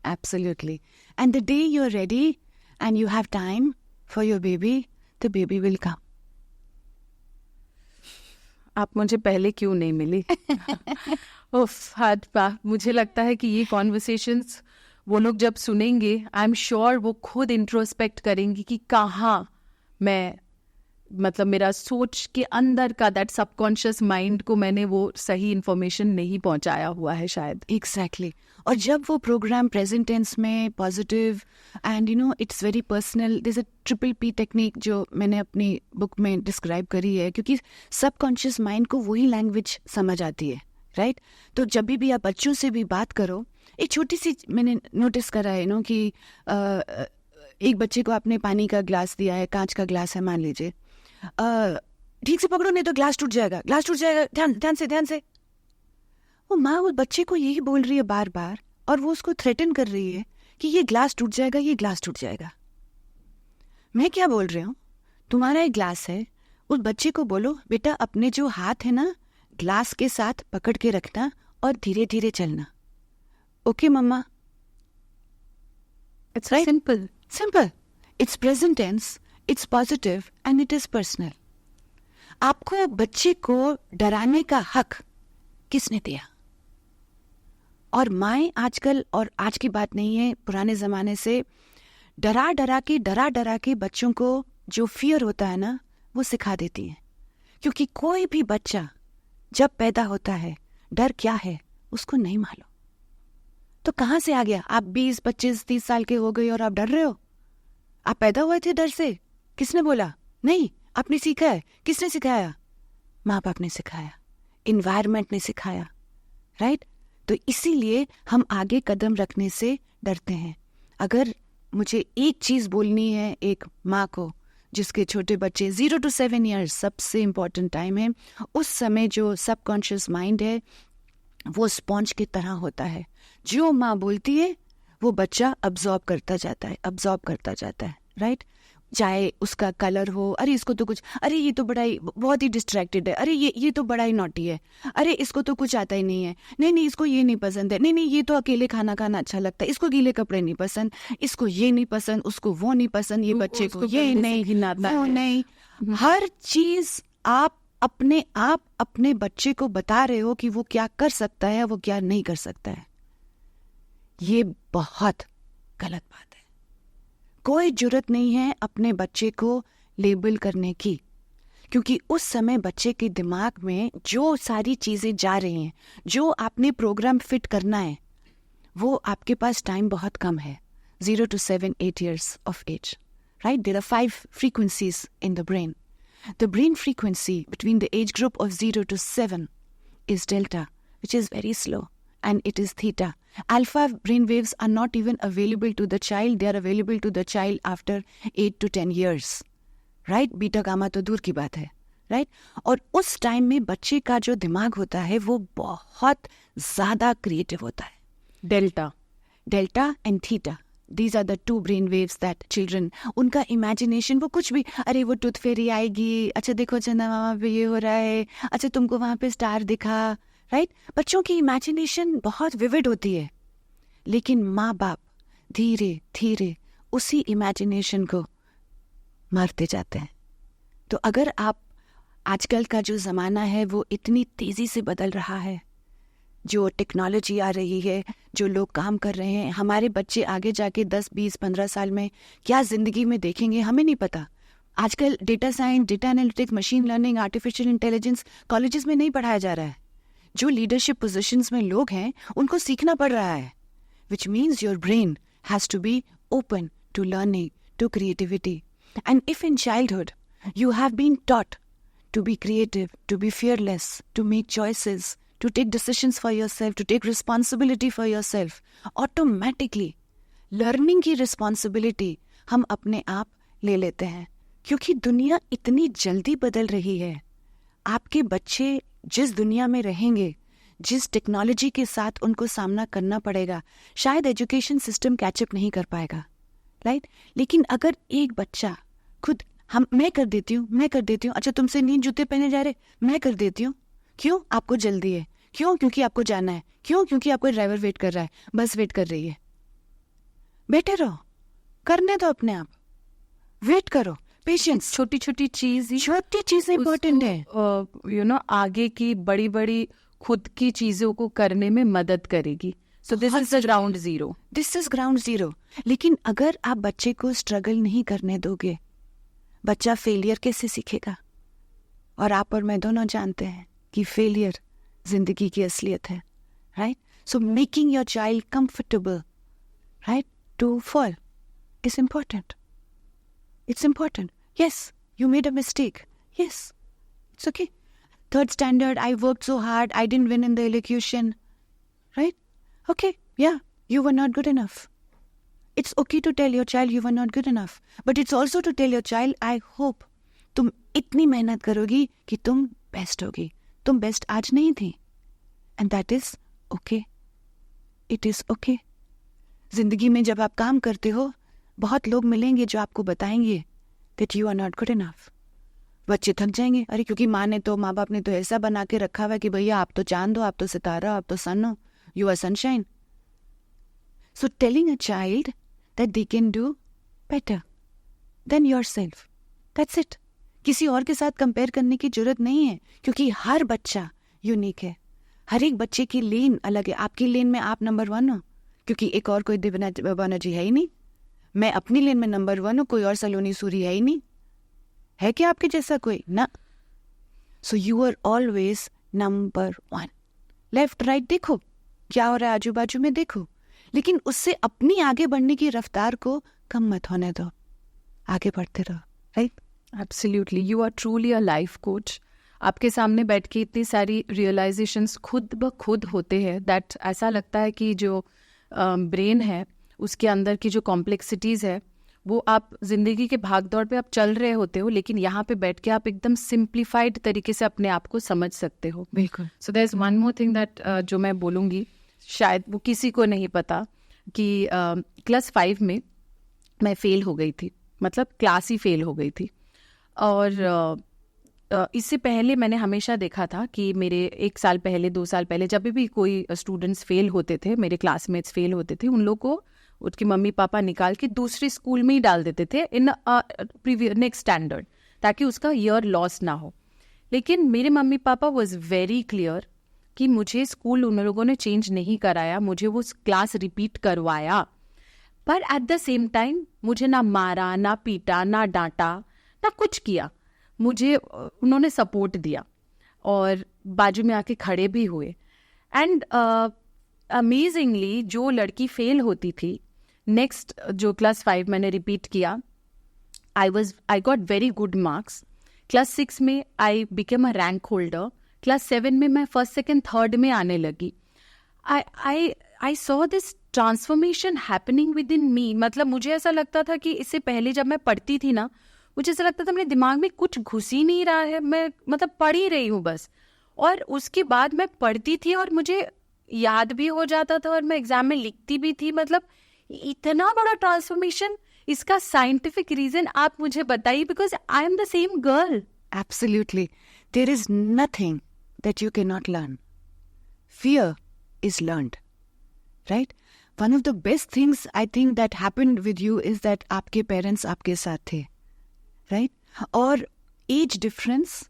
Absolutely. And the day you're ready and you have time for your baby, the baby will come. आप मुझे पहले क्यों नहीं मिली? मुझे लगता है कि ये कॉन्वर्सेशंस वो लोग जब सुनेंगे, आई एम श्योर वो खुद इंट्रोस्पेक्ट करेंगे कि कहाँ मैं, मतलब मेरा सोच के अंदर का दैट सबकॉन्शियस माइंड को मैंने वो सही इंफॉर्मेशन नहीं पहुंचाया हुआ है शायद। एग्जैक्टली। और जब वो प्रोग्राम प्रेजेंट टेंस में positive and it's very personal, this a triple P technique जो मैंने अपनी बुक में डिस्क्राइब करी है, क्योंकि सबकॉन्शियस माइंड को वही लैंग्वेज समझ आती है, राइट? तो जब भी आप बच्चों से भी बात करो, एक छोटी सी मैंने नोटिस करा है कि एक बच्चे को आपने पानी का ग्लास दिया है, कांच का ग्लास है मान लीजिए, ठीक से पकड़ो नहीं तो ग्लास टूट जाएगा, ध्यान से। वो माँ उस बच्चे को यही बोल रही है बार बार, और वो उसको थ्रेटन कर रही है कि ये ग्लास टूट जाएगा। मैं क्या बोल रही हूँ, तुम्हारा एक ग्लास है, उस बच्चे को बोलो बेटा अपने जो हाथ है ना ग्लास के साथ पकड़ के रखना और धीरे धीरे चलना। Okay mama, it's simple, it's present tense, it's positive and it is personal. आपको बच्चे को डराने का हक किसने दिया? और माएँ आजकल, और आज की बात नहीं है, पुराने जमाने से डरा डरा के बच्चों को जो फियर होता है ना वो सिखा देती हैं, क्योंकि कोई भी बच्चा जब पैदा होता है डर क्या है उसको नहीं मालूम। तो कहाँ से आ गया? आप 20, 25, 30 साल के हो गए और आप डर रहे हो? आप पैदा हुए थे डर से? किसने बोला? नहीं, आपने सीखा है। किसने सिखाया? माँ बाप ने सिखाया, इन्वायरमेंट ने सिखाया, राइट? तो इसीलिए हम आगे कदम रखने से डरते हैं। अगर मुझे एक चीज बोलनी है एक माँ को जिसके छोटे बच्चे 0 to 7 years सबसे इम्पोर्टेंट टाइम है, उस समय जो सबकॉन्शियस माइंड है वो स्पॉन्ज की तरह होता है। जो माँ बोलती है वो बच्चा अब्जॉर्ब करता जाता है, राइट? चाहे उसका कलर हो, अरे इसको तो कुछ, अरे ये तो बड़ा ही बहुत ही डिस्ट्रैक्टेड है, अरे ये तो बड़ा ही नॉटी है, अरे इसको तो कुछ आता ही नहीं है, नहीं इसको ये नहीं पसंद है, नहीं ये तो अकेले खाना अच्छा लगता है, इसको गीले कपड़े नहीं पसंद, इसको ये नहीं पसंद, उसको वो नहीं पसंद, ये बच्चे को ये नहीं, वो नहीं। हर चीज आप अपने बच्चे को बता रहे हो कि वो क्या कर सकता है, वो क्या नहीं कर सकता है। ये बहुत गलत बात है। कोई जरूरत नहीं है अपने बच्चे को लेबल करने की, क्योंकि उस समय बच्चे के दिमाग में जो सारी चीजें जा रही हैं, जो आपने प्रोग्राम फिट करना है, वो आपके पास टाइम बहुत कम है। 0 to 7, 8 years of age, right? There are 5 frequencies in the brain. The brain frequency between the age group of 0 to 7 is delta, which is very slow, and it is theta. Alpha brain waves are not even available to the child. They are available to the child after 8 to 10 years. Right? Beta gamma तो दूर की बात है, right? और उस time में बच्चे का जो दिमाग होता है वो बहुत ज़्यादा क्रिएटिव होता है। Delta and theta, these are the two brain waves that children, उनका imagination, वो कुछ भी, अरे वो टूथ फेरी आएगी, अच्छा देखो चंदा मामा पे ये हो रहा है, अच्छा तुमको वहाँ पे स्टार दिखा, राइट? बच्चों की इमेजिनेशन बहुत विविड होती है, लेकिन माँ बाप धीरे धीरे उसी इमेजिनेशन को मारते जाते हैं. तो अगर आप, आजकल का जो ज़माना है वो इतनी तेज़ी से बदल रहा है, जो टेक्नोलॉजी आ रही है, जो लोग काम कर रहे हैं, हमारे बच्चे आगे जाके 10, 20, 15 साल में क्या ज़िंदगी में देखेंगे हमें नहीं पता. आजकल data science, data analytics, machine learning, artificial intelligence colleges में नहीं पढ़ाया जा रहा है. जो लीडरशिप पोजीशंस में लोग हैं उनको सीखना पड़ रहा है, which means your brain has to be open to learning, to creativity. And if in childhood you have been taught to be creative, to be fearless, to make choices, to take decisions for yourself, to take responsibility for yourself, automatically learning की responsibility हम अपने आप ले लेते हैं. क्योंकि दुनिया इतनी जल्दी बदल रही है. आपके बच्चे जिस दुनिया में रहेंगे, जिस टेक्नोलॉजी के साथ उनको सामना करना पड़ेगा, शायद एजुकेशन सिस्टम कैचअप नहीं कर पाएगा, राइट? लेकिन अगर एक बच्चा खुद, मैं कर देती हूँ, अच्छा तुमसे नहीं जूते पहने जा रहे, मैं कर देती हूँ. क्यों? आपको जल्दी है. क्यों? क्योंकि आपको जाना है. क्यों? क्योंकि आपको ड्राइवर वेट कर रहा है, बस वेट कर रही है. बैठे रहो, करने दो अपने आप, वेट करो, पेशेंस. छोटी छोटी चीज़ इंपॉर्टेंट है. यू नो आगे की बड़ी बड़ी खुद की चीज़ों को करने में मदद करेगी. सो दिस इज ग्राउंड जीरो. लेकिन अगर आप बच्चे को स्ट्रगल नहीं करने दोगे, बच्चा फेलियर कैसे सीखेगा? और आप और मैं दोनों जानते हैं कि फेलियर जिंदगी की असलियत है, right? So making your child comfortable, right, to fall is important. It's important. Yes, you made a mistake. Yes, it's okay. 3rd standard, I worked so hard, I didn't win in the elocution. Right? Okay, yeah, you were not good enough. It's okay to tell your child you were not good enough. But it's also to tell your child, I hope तुम इतनी मेहनत करोगी कि तुम best होगी. तुम best आज नहीं थी. And that is okay. It is okay. जिंदगी में जब आप काम करते हो, बहुत लोग मिलेंगे जो आपको बताएंगे that you are not good enough. बच्चे थक जाएंगे, अरे क्योंकि माँ बाप ने तो ऐसा बना के रखा हुआ है कि भैया आप तो चांद हो, आप तो सितारा हो, आप तो सन हो, you are sunshine. So telling a child that they can do better than yourself, that's it. किसी और के साथ कंपेयर करने की जरूरत नहीं है, क्योंकि हर बच्चा यूनिक है. हर एक बच्चे की लेन अलग है. आपकी लेन में आप नंबर 1 हो, क्योंकि एक और कोई दिव्या बनर्जी है ही नहीं. मैं अपनी लेन में नंबर 1 हूँ, कोई और सलोनी सूरी है ही नहीं. है क्या आपके जैसा कोई? ना. So you are always number 1. Left right देखो, क्या हो रहा है आजू बाजू में देखो, लेकिन उससे अपनी आगे बढ़ने की रफ्तार को कम मत होने दो. आगे बढ़ते रहो, right? Absolutely, you are truly a life coach. आपके सामने बैठ के इतनी सारी रियलाइजेशंस खुद ब खुद होते हैं दैट ऐसा लगता है कि जो ब्रेन है उसके अंदर की जो कॉम्प्लेक्सिटीज़ है वो आप जिंदगी के भागदौड़ पे आप चल रहे होते हो, लेकिन यहाँ पे बैठ के आप एकदम सिंप्लीफाइड तरीके से अपने आप को समझ सकते हो. बिल्कुल. So there is one more thing that जो मैं बोलूँगी, शायद वो किसी को नहीं पता कि क्लास 5 में मैं फेल हो गई थी. मतलब क्लास ही फेल हो गई थी. और इससे पहले मैंने हमेशा देखा था कि मेरे 1 साल पहले 2 साल पहले जब भी कोई स्टूडेंट्स फेल होते थे, मेरे क्लासमेट्स फेल होते थे, उन लोग को उसके मम्मी पापा निकाल के दूसरे स्कूल में ही डाल देते थे इन प्रीवियस नेक्स्ट स्टैंडर्ड, ताकि उसका ईयर लॉस ना हो. लेकिन मेरे mummy papa was very clear कि मुझे स्कूल उन लोगों ने चेंज नहीं कराया, मुझे वो क्लास रिपीट करवाया. पर एट द सेम टाइम मुझे ना मारा, ना पीटा, ना डांटा, ना कुछ किया. मुझे उन्होंने सपोर्ट दिया और बाजू में आके खड़े भी हुए. एंड अमेजिंगली जो लड़की फेल होती थी, नेक्स्ट जो क्लास 5 मैंने रिपीट किया, I got very good marks. Class 6 में I became a rank holder. Class 7 में मैं 1st, 2nd, 3rd में आने लगी. I saw this transformation happening within me. मतलब मुझे ऐसा लगता था कि इससे पहले जब मैं पढ़ती थी ना, मुझे ऐसा लगता था मेरे दिमाग में कुछ घुस ही नहीं रहा है, मैं मतलब पढ़ ही रही हूँ बस. और उसके बाद मैं पढ़ती थी और मुझे याद भी हो जाता था और मैं एग्जाम में लिखती भी थी. मतलब इतना बड़ा ट्रांसफॉर्मेशन, इसका साइंटिफिक रीजन आप मुझे बताइए, because I am the same girl. Absolutely. There is nothing that you cannot learn. Fear is learned. Right? One of the best things I think that happened with you is that आपके parents आपके साथ थे. Right? और age difference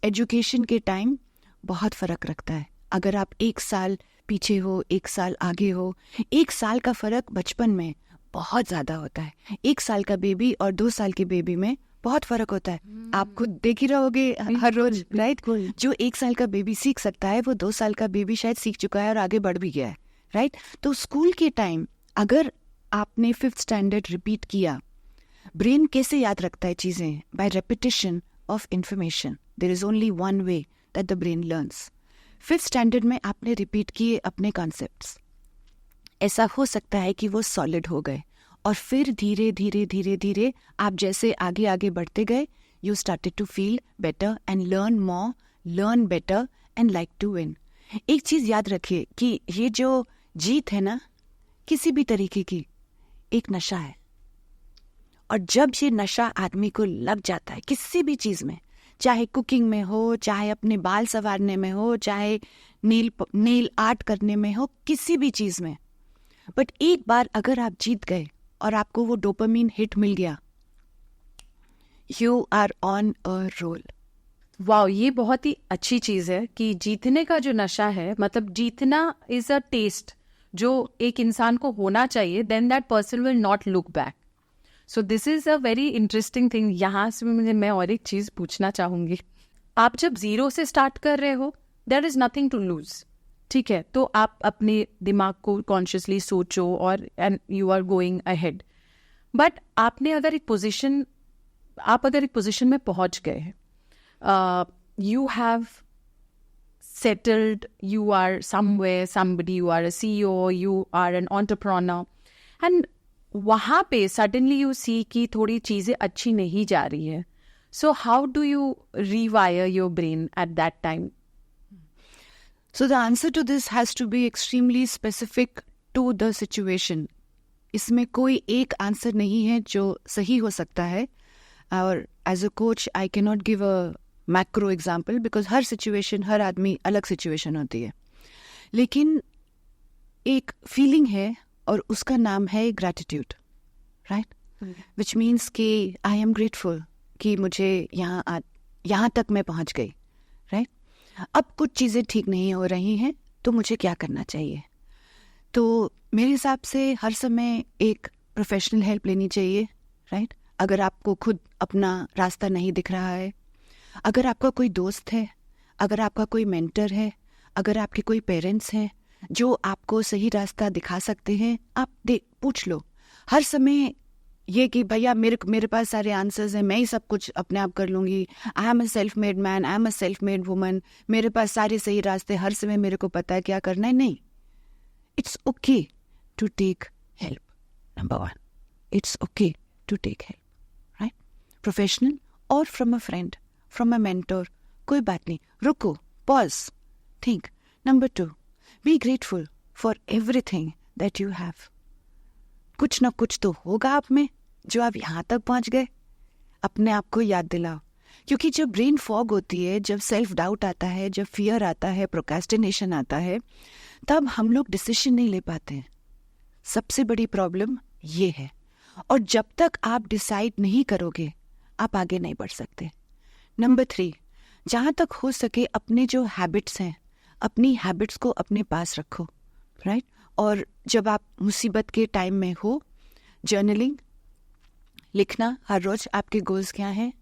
education के time बहुत फ़र्क रखता है. अगर आप 1 साल पीछे हो, 1 साल आगे हो, 1 साल का फ़र्क बचपन में बहुत ज़्यादा होता है. 1 साल का बेबी और 2 साल के बेबी में बहुत फ़र्क होता है. आप खुद देख ही रहोगे हर रोज, राइट? जो 1 साल का बेबी सीख सकता है वो 2 साल का बेबी शायद सीख चुका है और आगे बढ़ भी गया है, राइट? तो स्कूल के टाइम अगर आपने 5th स्टैंडर्ड रिपीट किया, ब्रेन कैसे याद रखता है चीज़ें? By repetition of information. There is only one way that the brain learns. 5th standard में आपने रिपीट किए अपने कॉन्सेप्ट्स. ऐसा हो सकता है कि वो सॉलिड हो गए और फिर धीरे धीरे धीरे धीरे आप जैसे आगे आगे बढ़ते गए, you started to feel better and learn more, learn better and like to win. एक चीज़ याद रखिए कि ये जो जीत है ना, किसी भी तरीके की, एक नशा है. और जब ये नशा आदमी को लग जाता है किसी भी चीज़ में, चाहे कुकिंग में हो, चाहे अपने बाल संवारने में हो, चाहे नेल आर्ट करने में हो, किसी भी चीज़ में, बट एक बार अगर आप जीत गए और आपको वो डोपामीन हिट मिल गया, you are on a roll. Wow, ये बहुत ही अच्छी चीज़ है कि जीतने का जो नशा है, मतलब जीतना इज अ टेस्ट जो एक इंसान को होना चाहिए, then that person will not look back. So this is a very interesting thing. यहाँ से मैं और एक चीज़ पूछना चाहूँगी. आप जब 0 से स्टार्ट कर रहे हो, there is nothing to lose, ठीक है? तो आप अपने दिमाग को कॉन्शियसली सोचो और and you are going ahead. But आप अगर एक पोजिशन में पहुंच गए हैं, you have settled, you are somewhere, somebody, you are a CEO, you are an entrepreneur, and वहाँ पे suddenly you see कि थोड़ी चीज़ें अच्छी नहीं जा रही है. So how do you rewire your brain at that time? So the answer to this has to be extremely specific to the situation. इसमें कोई एक आंसर नहीं है जो सही हो सकता है. और as a coach I cannot give a macro example, because हर सिचुएशन, हर आदमी अलग सिचुएशन होती है. लेकिन एक फीलिंग है और उसका नाम है ग्रैटिट्यूड, राइट? विच मीन्स कि आई एम ग्रेटफुल कि मुझे यहाँ तक मैं पहुँच गई, राइट? अब कुछ चीज़ें ठीक नहीं हो रही हैं, तो मुझे क्या करना चाहिए? तो मेरे हिसाब से हर समय एक प्रोफेशनल हेल्प लेनी चाहिए, राइट? अगर आपको खुद अपना रास्ता नहीं दिख रहा है, अगर आपका कोई दोस्त है, अगर आपका कोई मेंटर है, अगर आपके कोई पेरेंट्स हैं जो आपको सही रास्ता दिखा सकते हैं, आप पूछ लो. हर समय ये कि भैया मेरे पास सारे आंसर्स हैं, मैं ही सब कुछ अपने आप कर लूँगी, I am a self made man, I am a self made woman, मेरे पास सारे सही रास्ते, हर समय मेरे को पता है क्या करना है. नहीं, it's okay to take help. Number 1, it's okay to take help, right? Professional or from a friend, from a mentor, कोई बात नहीं, रुको, pause, think. Number 2, be grateful for everything that you have. कुछ ना कुछ तो होगा आप में जो आप यहाँ तक पहुँच गए. अपने आप को याद दिलाओ, क्योंकि जब ब्रेन फॉग होती है, जब सेल्फ डाउट आता है, जब फियर आता है, प्रोक्रेस्टिनेशन आता है, तब हम लोग डिसीजन नहीं ले पाते हैं. सबसे बड़ी प्रॉब्लम ये है. और जब तक आप डिसाइड नहीं करोगे, आप आगे नहीं बढ़ सकते. नंबर 3, जहाँ तक हो सके अपने जो हैबिट्स हैं, अपनी हैबिट्स को अपने पास रखो, राइट? और जब आप मुसीबत के टाइम में हो, जर्नलिंग, लिखना हर रोज आपके गोल्स क्या हैं.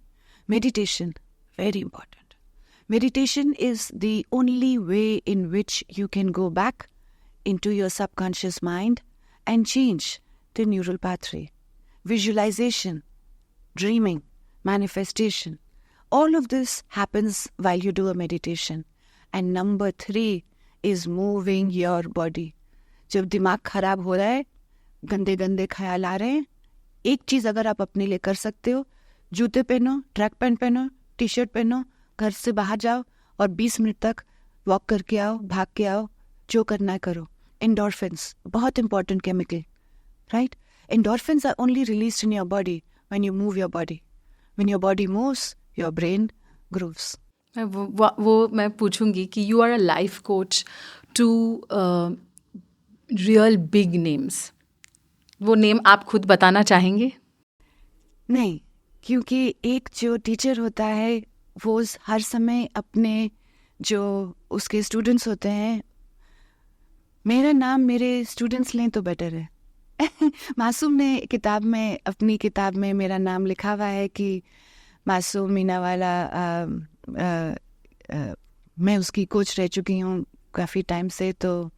Meditation, very important. Meditation is the only way in which you can go back into your subconscious mind and change the neural pathway. Visualisation, dreaming, manifestation, all of this happens while you do a meditation. And number 3 is moving your body. जब दिमाग खराब हो रहा है, गंदे गंदे ख्याल आ रहे हैं, एक चीज़ अगर आप अपने लिए कर सकते हो, जूते पहनो, ट्रैक पैंट पहनो, टी शर्ट पहनो, घर से बाहर जाओ और 20 मिनट तक वॉक करके आओ, भाग के आओ, जो करना है करो. Endorphins, बहुत important chemical, right? Endorphins are only released in your body when you move your body. When your body moves, your brain grooves. वो मैं पूछूंगी कि you are a life coach to real big names. वो name आप खुद बताना चाहेंगे? नहीं, क्योंकि एक जो टीचर होता है वो हर समय अपने जो उसके स्टूडेंट्स होते हैं, मेरा नाम मेरे स्टूडेंट्स लें तो बेटर है. मासूम ने अपनी किताब में मेरा नाम लिखा हुआ है कि मासूम मीनावाला. मैं उसकी कोच रह चुकी हूँ काफ़ी टाइम से, तो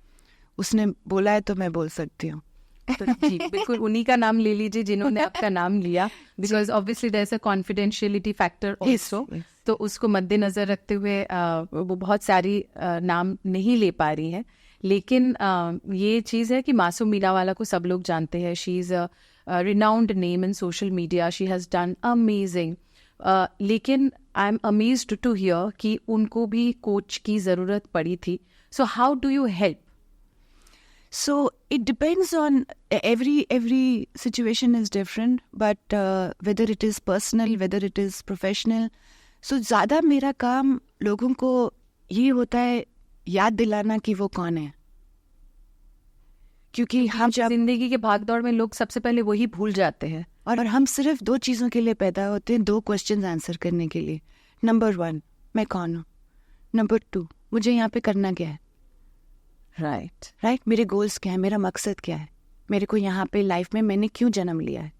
उसने बोला है तो मैं बोल सकती हूँ. तो जी बिल्कुल उन्हीं का नाम ले लीजिए जिन्होंने आपका नाम लिया, because obviously there is a confidentiality factor also. तो उसको मद्देनजर रखते हुए वो बहुत सारी नाम नहीं ले पा रही है. लेकिन ये चीज़ है कि मासूम मीनावाला को सब लोग जानते हैं. She is a renowned name in social media. She has done amazing. लेकिन I am amazed to hear कि उनको भी कोच की ज़रूरत पड़ी थी. So how do you help? So it depends on every situation is different, but whether it is personal, whether it is professional. So ज़्यादा मेरा काम लोगों को ये होता है याद दिलाना कि वो कौन है, क्योंकि हम जब जिंदगी के भागदौड़ में लोग सबसे पहले वही भूल जाते हैं. और हम सिर्फ 2 चीज़ों के लिए पैदा होते हैं, 2 क्वेश्चंस आंसर करने के लिए. नंबर 1, मैं कौन हूँ. नंबर 2, मुझे यहाँ पे करना क्या है. राइट, मेरे गोल्स क्या है, मेरा मकसद क्या है, मेरे को यहाँ पे लाइफ में मैंने क्यों जन्म लिया है.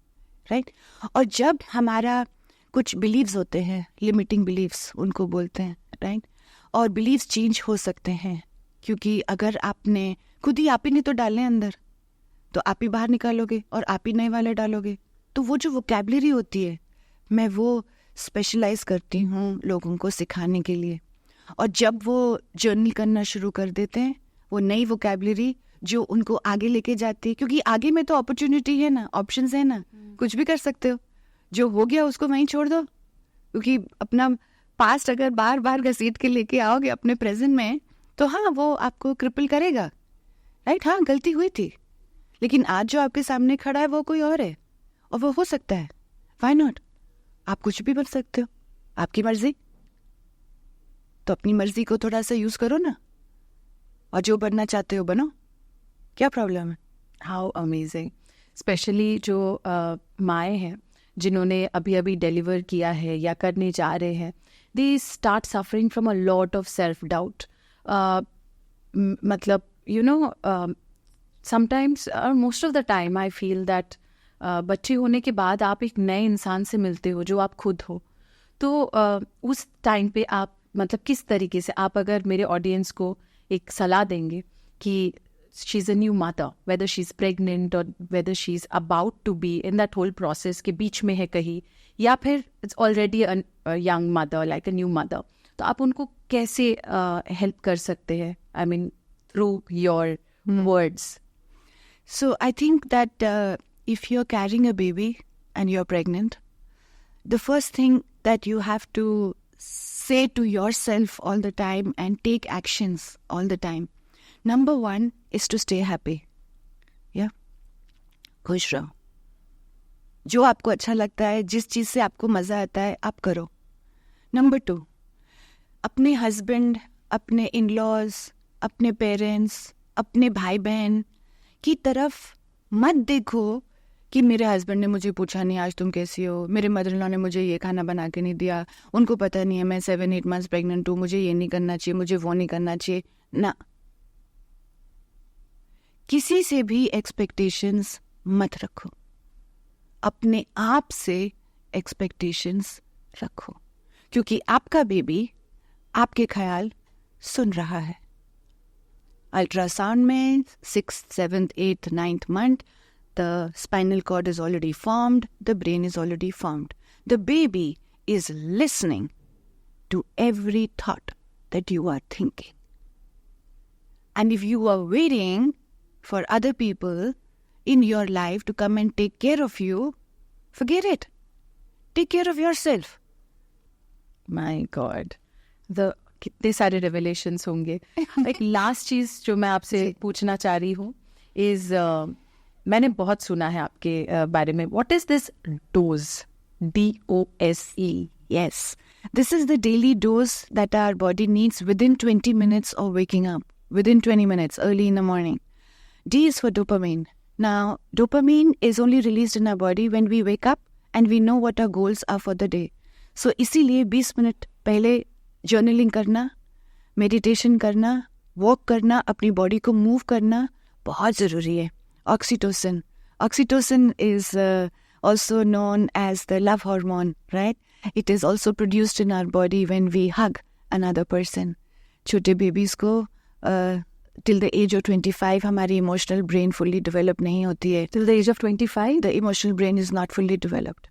राइट. और जब हमारा कुछ बिलीव्स होते हैं, लिमिटिंग बिलीव्स उनको बोलते हैं, राइट. और बिलीव्स चेंज हो सकते हैं, क्योंकि अगर आपने खुद ही आप ही नहीं तो डालने अंदर, तो आप ही बाहर निकालोगे और आप ही नए वाले डालोगे. तो वो जो वोकैबुलरी होती है, मैं वो स्पेशलाइज करती हूँ लोगों को सिखाने के लिए. और जब वो जर्नी करना शुरू कर देते हैं, वो नई वोकैबुलरी जो उनको आगे लेके जाती है, क्योंकि आगे में तो अपॉर्चुनिटी है ना, ऑप्शंस है ना, कुछ भी कर सकते हो. जो हो गया उसको वहीं छोड़ दो, क्योंकि अपना पास्ट अगर बार बार घसीट के लेके आओगे अपने प्रेजेंट में, तो हाँ वो आपको क्रिपल करेगा. राइट. हाँ, गलती हुई थी, लेकिन आज जो आपके सामने खड़ा है वो कोई और है, और वो हो सकता है. Why not. आप कुछ भी बन सकते हो, आपकी मर्जी. तो अपनी मर्जी को थोड़ा सा यूज करो ना, और जो बनना चाहते हो बनो. क्या प्रॉब्लम है. How amazing. स्पेशली जो माएँ हैं जिन्होंने अभी अभी डिलीवर किया है या करने जा रहे हैं, they start suffering from a lot of self doubt. मतलब यू नो समटाइम्स और most of the time I feel that बच्चे होने के बाद आप एक नए इंसान से मिलते हो जो आप खुद हो. तो उस टाइम पे आप मतलब किस तरीके से, आप अगर मेरे ऑडियंस को एक सलाह देंगे कि she is a new mother, whether she is pregnant or whether she is about to be in that whole process के बीच में है कहीं, या फिर it's already a young mother like a new mother, तो आप उनको कैसे हेल्प कर सकते हैं? I mean through your words. So I think that if you're carrying a baby and you're pregnant, the first thing that you have to say to yourself all the time and take actions all the time. Number 1 is to stay happy. Yeah? खुश रहो. जो आपको अच्छा लगता है, जिस चीज़ से आपको मज़ा आता है, आप करो. Number 2, अपने हस्बैंड, अपने इन-लॉज, अपने पेरेंट्स, अपने भाई बहन की तरफ मत देखो कि मेरे हस्बैंड ने मुझे पूछा नहीं आज तुम कैसी हो, मेरे मदर इन लॉ ने मुझे ये खाना बना के नहीं दिया, उनको पता नहीं है मैं 7-8 मंथ्स प्रेग्नेंट हूँ, मुझे ये नहीं करना चाहिए, मुझे वो नहीं करना चाहिए ना. किसी से भी एक्सपेक्टेशंस मत रखो, अपने आप से एक्सपेक्टेशंस रखो, क्योंकि आपका बेबी आपके ख्याल सुन रहा है. अल्ट्रासाउंड में 6th, 7th, 8th, 9th month, the spinal cord is already formed, the brain is already formed. The baby is listening to every thought that you are thinking. And if you are waiting for other people in your life to come and take care of you, forget it. Take care of yourself. My God. The कितने सारे revelations होंगे. एक last चीज जो मैं आपसे पूछना चाह रही हूँ इज मैंने बहुत सुना है आपके बारे में. What is this dose? DOSE. Yes. This is the daily dose that our body needs within 20 minutes of waking up. Within 20 minutes, early in the morning. D is for dopamine. Now, dopamine is only released in our body when we wake up and we know what our goals are for the day. So, इसीलिए 20 minute पहले journaling करना, meditation करना, walk करना, अपनी body को move करना बहुत ज़रूरी है. Oxytocin. Oxytocin is also known as the love hormone, right? It is also produced in our body when we hug another person. छोटे babies को till the age of 25 हमारी emotional brain fully developed नहीं होती है. Till the age of 25? The emotional brain is not fully developed,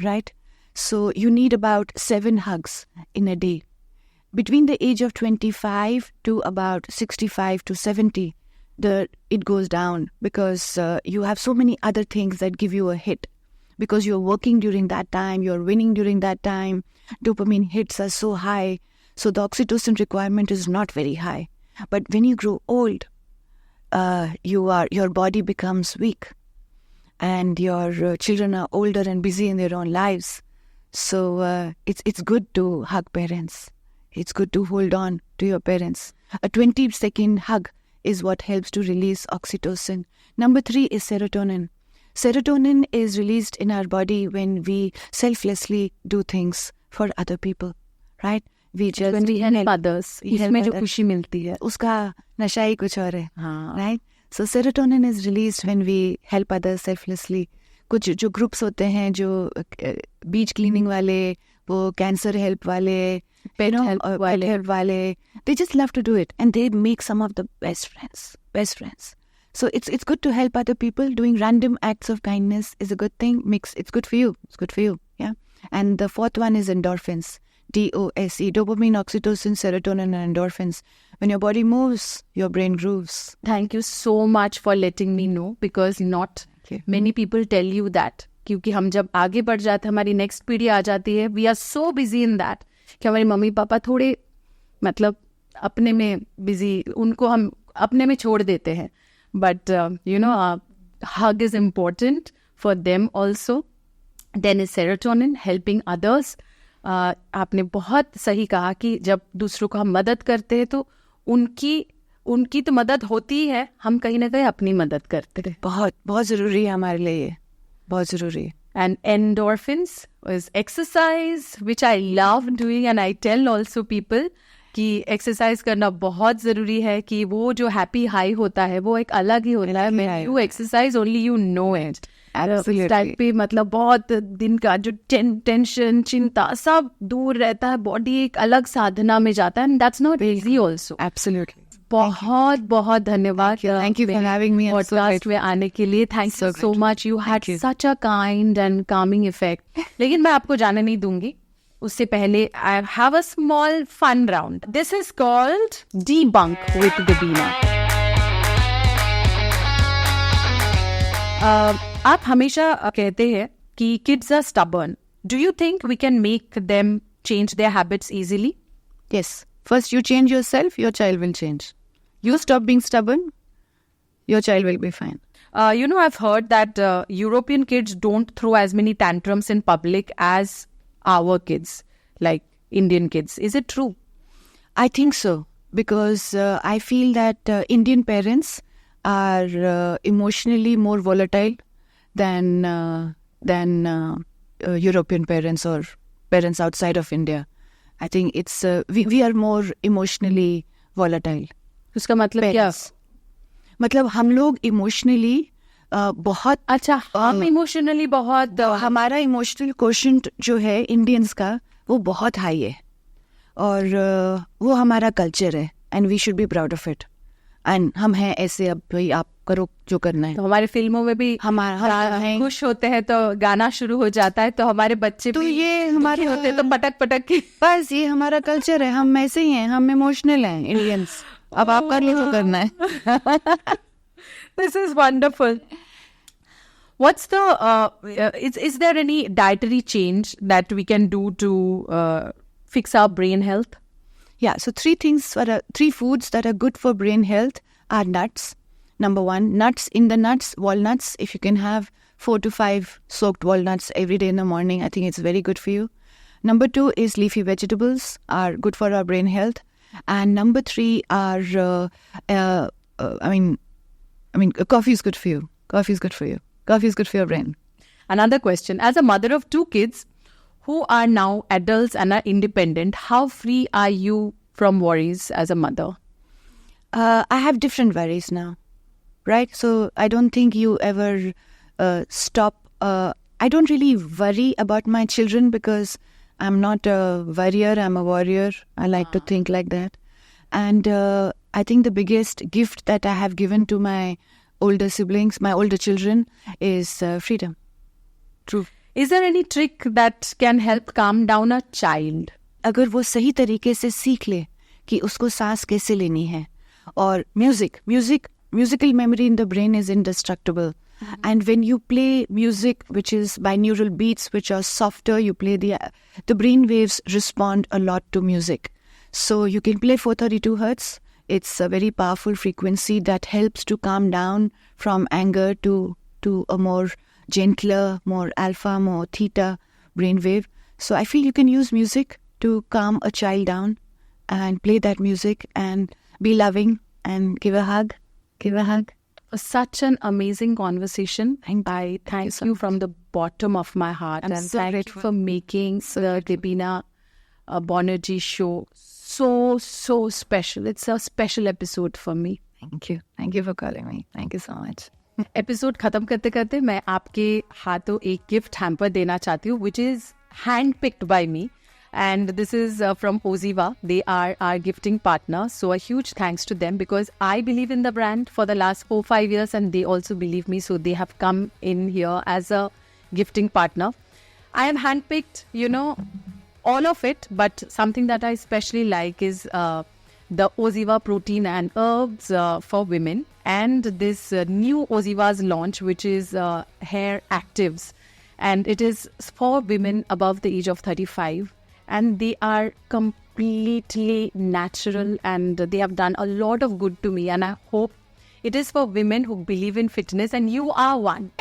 right? So you need about 7 hugs in a day. Between the age of 25 to about 65 to 70, it goes down because you have so many other things that give you a hit. Because you're working during that time, you're winning during that time, dopamine hits are so high, so the oxytocin requirement is not very high. But when you grow old, your body becomes weak, and your children are older and busy in their own lives. So it's good to hug parents. It's good to hold on to your parents. A 20-second hug is what helps to release oxytocin. Number 3 is serotonin. Serotonin is released in our body when we selflessly do things for other people, right? We just when we help others, इसमें जो खुशी मिलती है उसका नशा ही कुछ और है, right? So serotonin is released when we help others selflessly. कुछ जो groups होते हैं जो beach cleaning वाले, वो cancer help वाले, pet help वाले, they just love to do it and they make some of the best friends. So it's good to help other people. Doing random acts of kindness is a good thing. It's good for you. Yeah. And the 4th one is endorphins. DOSE. Dopamine, oxytocin, serotonin, and endorphins. When your body moves, your brain grooves. Thank you so much for letting me know because not many people tell you that. क्योंकि हम जब आगे बढ़ जाते हैं, हमारी next पीढ़ी आ जाती है, we are so busy in that कि हमारे मम्मी पापा थोड़े मतलब अपने में बिजी, उनको हम अपने में छोड़ देते हैं. But, hug is important for them also. Then is serotonin, helping others. आपने बहुत सही कहा कि जब दूसरों को हम मदद करते हैं तो उनकी तो मदद होती ही है, हम कहीं ना कहीं अपनी मदद करते हैं. बहुत बहुत ज़रूरी है हमारे लिए ये, बहुत ज़रूरी है. And endorphins is exercise, which I love doing and I tell also people कि एक्सरसाइज करना बहुत ज़रूरी है कि वो जो हैप्पी हाई होता है वो एक अलग ही होता है. You exercise only you know it. Type पे मतलब बहुत दिन का जो टेंशन चिंता सब दूर रहता है, बॉडी एक अलग साधना में जाता है and that's not easy also. Absolutely. बहुत बहुत धन्यवाद. Thank you for having me podcast में आने के लिए. Thank you so much. You had such a kind and Kameng effect. लेकिन मैं आपको जाने नहीं दूंगी. उससे पहले I have a small fun round. This is called Debunk with Debina. आप हमेशा कहते हैं कि kids are stubborn. Do you think we can make them change their habits easily? Yes. First you change yourself, your child will change. You stop being stubborn, your child will be fine. I've heard that European kids don't throw as many tantrums in public as our kids, like Indian kids. Is it true? I think so, because I feel that Indian parents are emotionally more volatile than European parents or parents outside of India. I think it's we are more emotionally volatile. उसका मतलब क्या? मतलब हम लोग emotionally बहुत अच्छा, हम emotionally बहुत हमारा इमोशनल कोशेंट जो है इंडियंस का वो बहुत हाई है और वो हमारा कल्चर है and we should be proud of it. And हम हैं ऐसे, अब भाई आप करो जो करना है. तो हमारे फिल्मों में भी हमारा खुश होते हैं तो गाना शुरू हो जाता है, तो हमारे बच्चे तो ये हमारे होते हैं तो पटक पटक के. बस ये हमारा कल्चर है, हम ऐसे ही हैं, हम इमोशनल हैं इंडियंस. अब आप कर लो जो करना है. This is wonderful. What's is there any dietary change that we can do to fix our brain health? Yeah, so three foods that are good for brain health are nuts. Number one, nuts. In the nuts, walnuts. If you can have 4 to 5 soaked walnuts every day in the morning, I think it's very good for you. Number 2 is leafy vegetables are good for our brain health. And number 3 are, coffee is good for you. Coffee is good for you. Coffee is good for your brain. Another question. As a mother of 2 kids who are now adults and are independent, how free are you from worries as a mother? I have different worries now, right? So I don't think you ever stop. I don't really worry about my children because I'm not a worrier, I'm a warrior. I like to think like that. And I think the biggest gift that I have given to my older siblings, my older children, is freedom. True. Is there any trick that can help calm down a child? अगर वो सही तरीके से सीख ले कि उसको सांस कैसे लेनी है, और musical memory in the brain is indestructible. And when you play music which is binaural beats which are softer, you play the brain waves respond a lot to music. So you can play 432 hertz. It's a very powerful frequency that helps to calm down from anger to a more gentler, more alpha, more theta brainwave. So I feel you can use music to calm a child down and play that music and be loving and give a hug. Give a hug. Such an amazing conversation. I thank you from the bottom of my heart. I'm and so thank grateful. you for making the Debina Banerjee show so special. It's a special episode for me. Thank you. Thank you for calling me. Thank you so much. Episode खत्म करते करते मैं आपके हाथों एक gift hamper देना चाहती हूँ which is hand picked bye me and this is from Oziva. They are our gifting partner, so a huge thanks to them because I believe in the brand for the last 4-5 years and they also believe me, so they have come in here as a gifting partner. I have handpicked, all of it, but something that I especially like is the Oziva protein and herbs for women, and this new Oziva's launch, which is hair actives, and it is for women above the age of 35, and they are completely natural and they have done a lot of good to me, and I hope it is for women who believe in fitness, and you are one.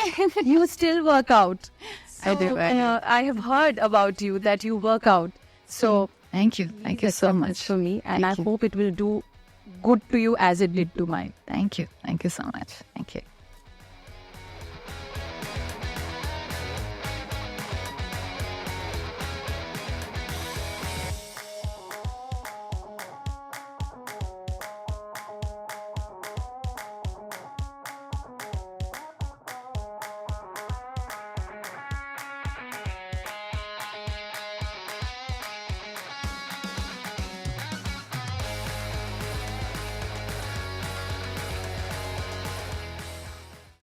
You still work out. So, I do. I have heard about you that you work out. So Thank you. Thank you so much. for me, and I hope it will do good to you as it did to mine. Thank you. Thank you so much. Thank you.